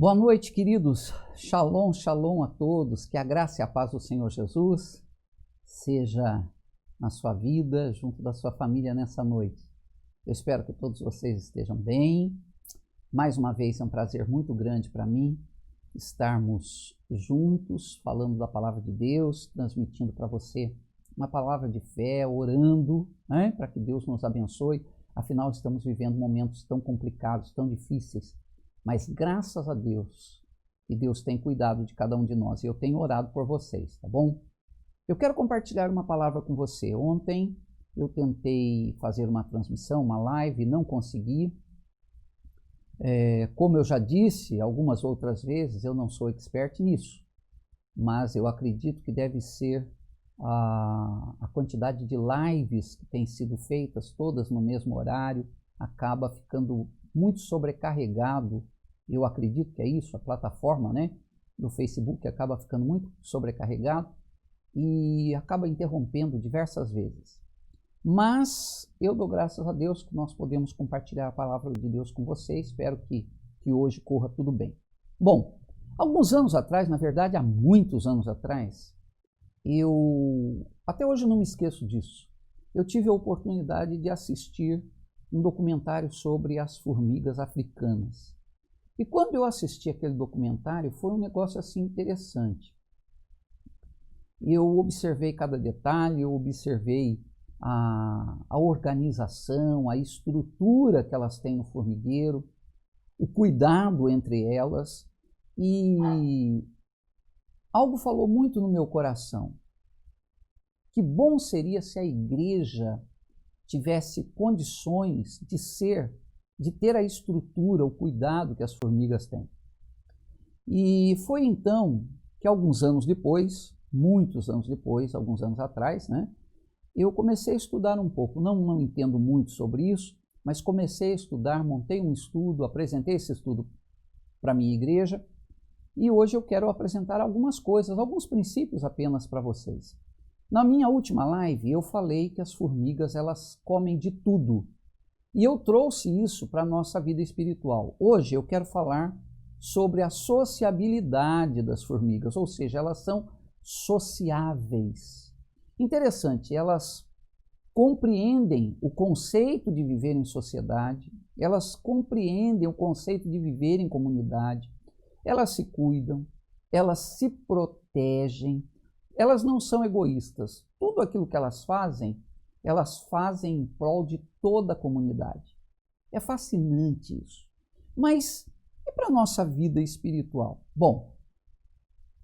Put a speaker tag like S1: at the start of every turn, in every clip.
S1: Boa noite, queridos. Shalom, shalom a todos. Que a graça e a paz do Senhor Jesus seja na sua vida, junto da sua família nessa noite. Eu espero que todos vocês estejam bem. Mais uma vez é um prazer muito grande para mim estarmos juntos, falando da palavra de Deus, transmitindo para você uma palavra de fé, orando, né, para que Deus nos abençoe. Afinal, estamos vivendo momentos tão complicados, tão difíceis. Mas graças a Deus, que Deus tem cuidado de cada um de nós. E eu tenho orado por vocês, tá bom? Eu quero compartilhar uma palavra com você. Ontem eu tentei fazer uma transmissão, uma live, não consegui. Como eu já disse algumas outras vezes, eu não sou expert nisso. Mas eu acredito que deve ser a quantidade de lives que têm sido feitas, todas no mesmo horário, acaba ficando muito sobrecarregado. Eu acredito que é isso, a plataforma, né, do Facebook acaba ficando muito sobrecarregado e acaba interrompendo diversas vezes. Mas eu dou graças a Deus que nós podemos compartilhar a palavra de Deus com vocês. Espero que hoje corra tudo bem. Bom, alguns anos atrás, na verdade há muitos anos atrás, até hoje não me esqueço disso, eu tive a oportunidade de assistir um documentário sobre as formigas africanas. E quando eu assisti aquele documentário, foi um negócio assim interessante. Eu observei cada detalhe, eu observei a organização, a estrutura que elas têm no formigueiro, o cuidado entre elas, e algo falou muito no meu coração. Que bom seria se a igreja tivesse condições de ter a estrutura, o cuidado que as formigas têm. E foi então que alguns anos depois, muitos anos depois, alguns anos atrás, né, eu comecei a estudar um pouco. Não entendo muito sobre isso, mas comecei a estudar, montei um estudo, apresentei esse estudo para a minha igreja, e hoje eu quero apresentar algumas coisas, alguns princípios apenas para vocês. Na minha última live, eu falei que as formigas, elas comem de tudo. E eu trouxe isso para a nossa vida espiritual. Hoje eu quero falar sobre a sociabilidade das formigas, ou seja, elas são sociáveis. Interessante, elas compreendem o conceito de viver em sociedade, elas compreendem o conceito de viver em comunidade, elas se cuidam, elas se protegem, elas não são egoístas. Tudo aquilo que elas fazem em prol de toda a comunidade. É fascinante isso. Mas e para a nossa vida espiritual? Bom,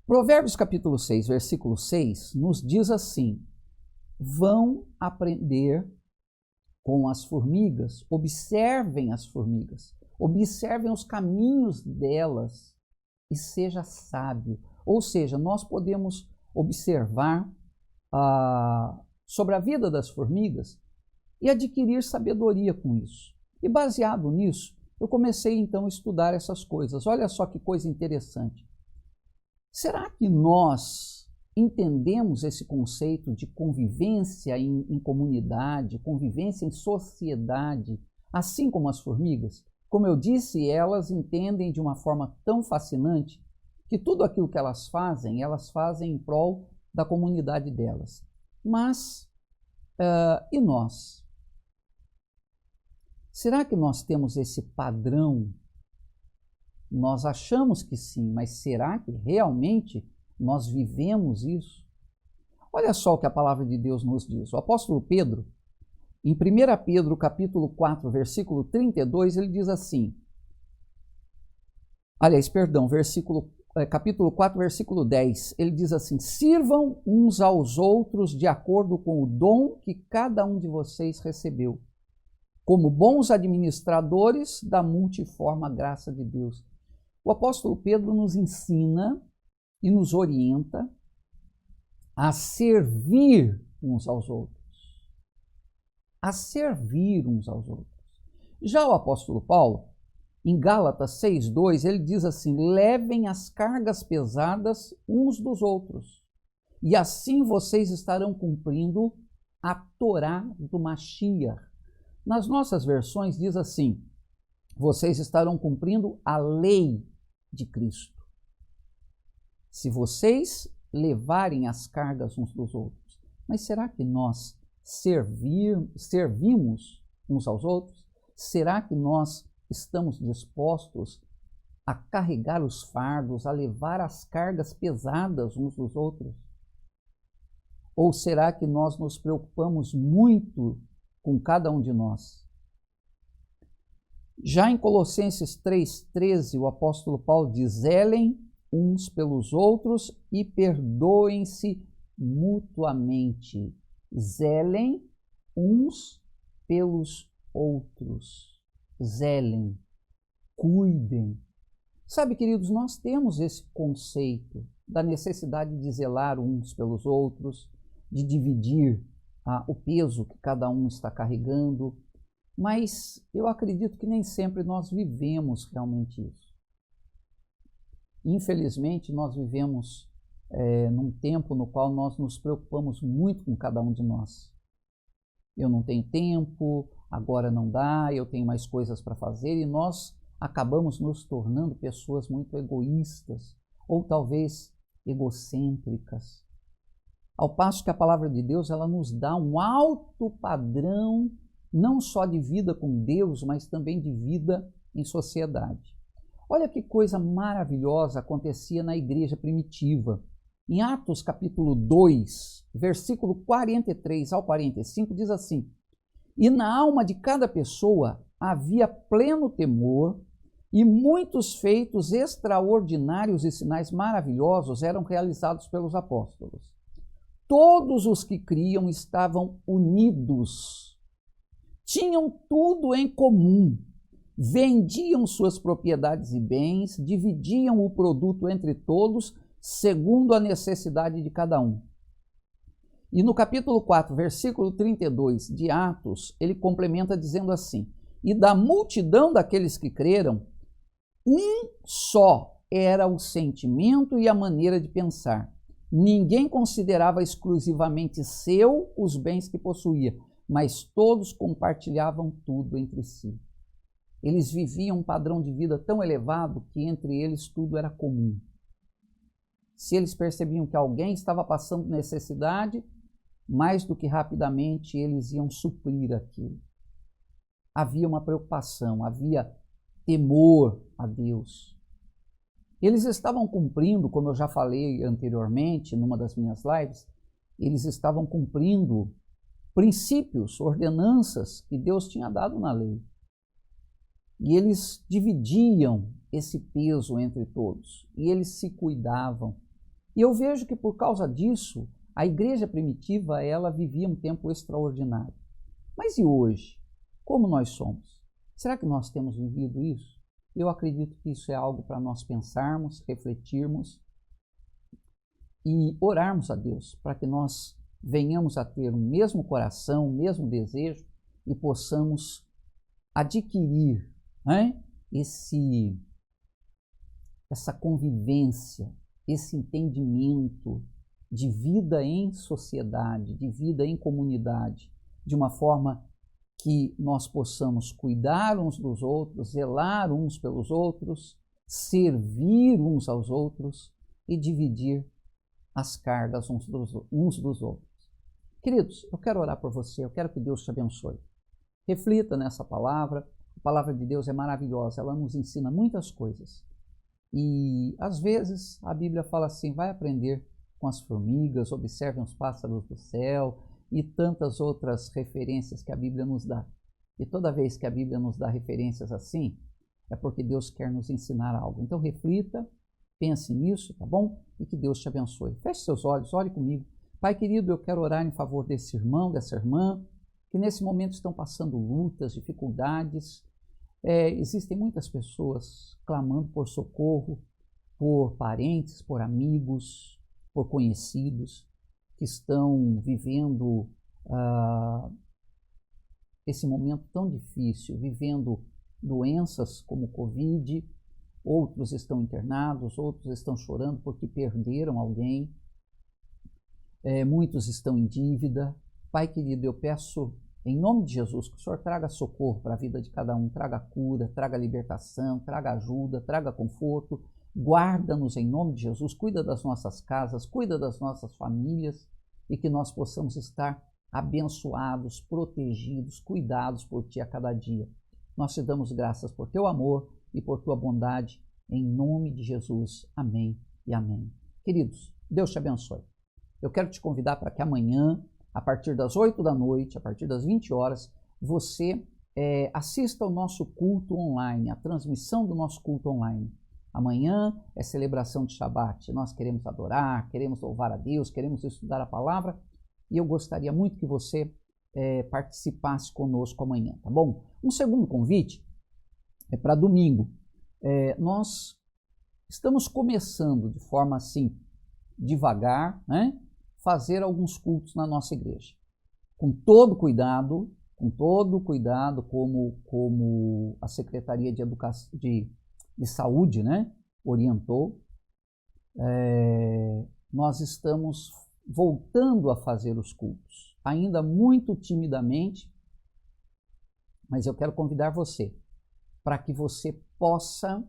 S1: Provérbios capítulo 6, versículo 6, nos diz assim: vão aprender com as formigas, observem as formigas, observem os caminhos delas e seja sábio. Ou seja, nós podemos observar sobre a vida das formigas e adquirir sabedoria com isso. E baseado nisso, eu comecei então a estudar essas coisas. Olha só que coisa interessante. Será que nós entendemos esse conceito de convivência em comunidade, convivência em sociedade, assim como as formigas? Como eu disse, elas entendem de uma forma tão fascinante que tudo aquilo que elas fazem em prol da comunidade delas. Mas, e nós? Será que nós temos esse padrão? Nós achamos que sim, mas será que realmente nós vivemos isso? Olha só o que a palavra de Deus nos diz. O apóstolo Pedro, em 1 Pedro capítulo 4, versículo 32, ele diz assim, capítulo 4, versículo 10, ele diz assim: sirvam uns aos outros de acordo com o dom que cada um de vocês recebeu, como bons administradores da multiforme graça de Deus. O apóstolo Pedro nos ensina e nos orienta a servir uns aos outros. A servir uns aos outros. Já o apóstolo Paulo, em Gálatas 6,2, ele diz assim: levem as cargas pesadas uns dos outros, e assim vocês estarão cumprindo a Torá do Mashiach. Nas nossas versões diz assim: vocês estarão cumprindo a lei de Cristo. Se vocês levarem as cargas uns dos outros, mas será que nós servimos uns aos outros? Será que nós estamos dispostos a carregar os fardos, a levar as cargas pesadas uns dos outros? Ou será que nós nos preocupamos muito com cada um de nós? Já em Colossenses 3,13, o apóstolo Paulo diz: zelem uns pelos outros e perdoem-se mutuamente. Zelem uns pelos outros. Zelem, cuidem. Sabe, queridos, nós temos esse conceito da necessidade de zelar uns pelos outros, de dividir o peso que cada um está carregando, mas eu acredito que nem sempre nós vivemos realmente isso. Infelizmente, nós vivemos num tempo no qual nós nos preocupamos muito com cada um de nós. Eu não tenho tempo, agora não dá, eu tenho mais coisas para fazer, e nós acabamos nos tornando pessoas muito egoístas, ou talvez egocêntricas. Ao passo que a palavra de Deus, ela nos dá um alto padrão, não só de vida com Deus, mas também de vida em sociedade. Olha que coisa maravilhosa acontecia na igreja primitiva. Em Atos capítulo 2, versículo 43 ao 45, diz assim: e na alma de cada pessoa havia pleno temor, e muitos feitos extraordinários e sinais maravilhosos eram realizados pelos apóstolos. Todos os que criam estavam unidos, tinham tudo em comum, vendiam suas propriedades e bens, dividiam o produto entre todos, segundo a necessidade de cada um. E no capítulo 4, versículo 32 de Atos, ele complementa dizendo assim: e da multidão daqueles que creram, um só era o sentimento e a maneira de pensar. Ninguém considerava exclusivamente seu os bens que possuía, mas todos compartilhavam tudo entre si. Eles viviam um padrão de vida tão elevado que entre eles tudo era comum. Se eles percebiam que alguém estava passando necessidade, mais do que rapidamente eles iam suprir aquilo. Havia uma preocupação, havia temor a Deus. Eles estavam cumprindo, como eu já falei anteriormente numa das minhas lives, eles estavam cumprindo princípios, ordenanças que Deus tinha dado na lei. E eles dividiam esse peso entre todos, e eles se cuidavam. E eu vejo que por causa disso, a igreja primitiva, ela vivia um tempo extraordinário. Mas e hoje? Como nós somos? Será que nós temos vivido isso? Eu acredito que isso é algo para nós pensarmos, refletirmos e orarmos a Deus, para que nós venhamos a ter o mesmo coração, o mesmo desejo e possamos adquirir, né, essa convivência, esse entendimento de vida em sociedade, de vida em comunidade, de uma forma que nós possamos cuidar uns dos outros, zelar uns pelos outros, servir uns aos outros e dividir as cargas uns dos outros. Queridos, eu quero orar por você, eu quero que Deus te abençoe. Reflita nessa palavra, a palavra de Deus é maravilhosa, ela nos ensina muitas coisas. E às vezes a Bíblia fala assim: vai aprender com as formigas, observem os pássaros do céu, e tantas outras referências que a Bíblia nos dá. E toda vez que a Bíblia nos dá referências assim, é porque Deus quer nos ensinar algo. Então reflita, pense nisso, tá bom? E que Deus te abençoe. Feche seus olhos, ore comigo. Pai querido, eu quero orar em favor desse irmão, dessa irmã, que nesse momento estão passando lutas, dificuldades. Existem muitas pessoas clamando por socorro, por parentes, por amigos, por conhecidos, que estão vivendo esse momento tão difícil, vivendo doenças como Covid, outros estão internados, outros estão chorando porque perderam alguém, muitos estão em dívida. Pai querido, eu peço em nome de Jesus que o Senhor traga socorro para a vida de cada um, traga cura, traga libertação, traga ajuda, traga conforto, guarda-nos em nome de Jesus, cuida das nossas casas, cuida das nossas famílias e que nós possamos estar abençoados, protegidos, cuidados por Ti a cada dia. Nós te damos graças por Teu amor e por Tua bondade, em nome de Jesus. Amém e amém. Queridos, Deus te abençoe. Eu quero te convidar para que amanhã, a partir das 8 da noite, a partir das 20 horas, você assista ao nosso culto online, a transmissão do nosso culto online. Amanhã é celebração de Shabat. Nós queremos adorar, queremos louvar a Deus, queremos estudar a palavra e eu gostaria muito que você participasse conosco amanhã, tá bom? Um segundo convite é para domingo. Nós estamos começando de forma assim, devagar, né, fazer alguns cultos na nossa igreja. Com todo cuidado, como a Secretaria de Educação, de Saúde, né, orientou, nós estamos voltando a fazer os cultos, ainda muito timidamente, mas eu quero convidar você para que você possa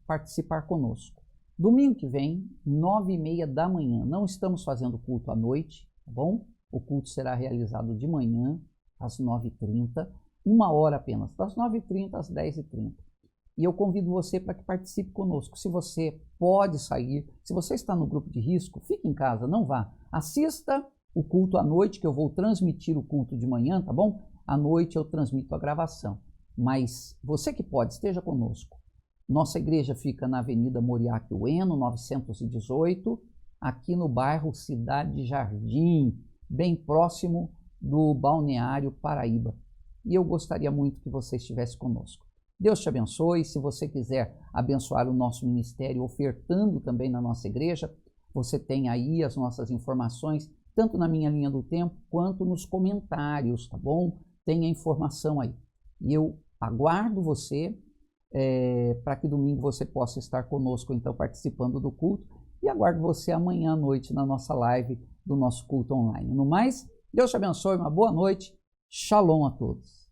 S1: participar conosco. Domingo que vem, 9h30 da manhã, não estamos fazendo culto à noite, tá bom? O culto será realizado de manhã, às 9h30, 1 hora apenas, das 9h30 às 10h30. E eu convido você para que participe conosco. Se você pode sair, se você está no grupo de risco, fique em casa, não vá. Assista o culto à noite, que eu vou transmitir o culto de manhã, tá bom? À noite eu transmito a gravação. Mas você que pode, esteja conosco. Nossa igreja fica na Avenida Moriaque Ueno, 918, aqui no bairro Cidade Jardim, bem próximo do Balneário Paraíba. E eu gostaria muito que você estivesse conosco. Deus te abençoe. Se você quiser abençoar o nosso ministério ofertando também na nossa igreja, você tem aí as nossas informações, tanto na minha linha do tempo quanto nos comentários, tá bom? Tem a informação aí. E eu aguardo você para que domingo você possa estar conosco, então, participando do culto. E aguardo você amanhã à noite na nossa live do nosso culto online. No mais, Deus te abençoe, uma boa noite. Shalom a todos.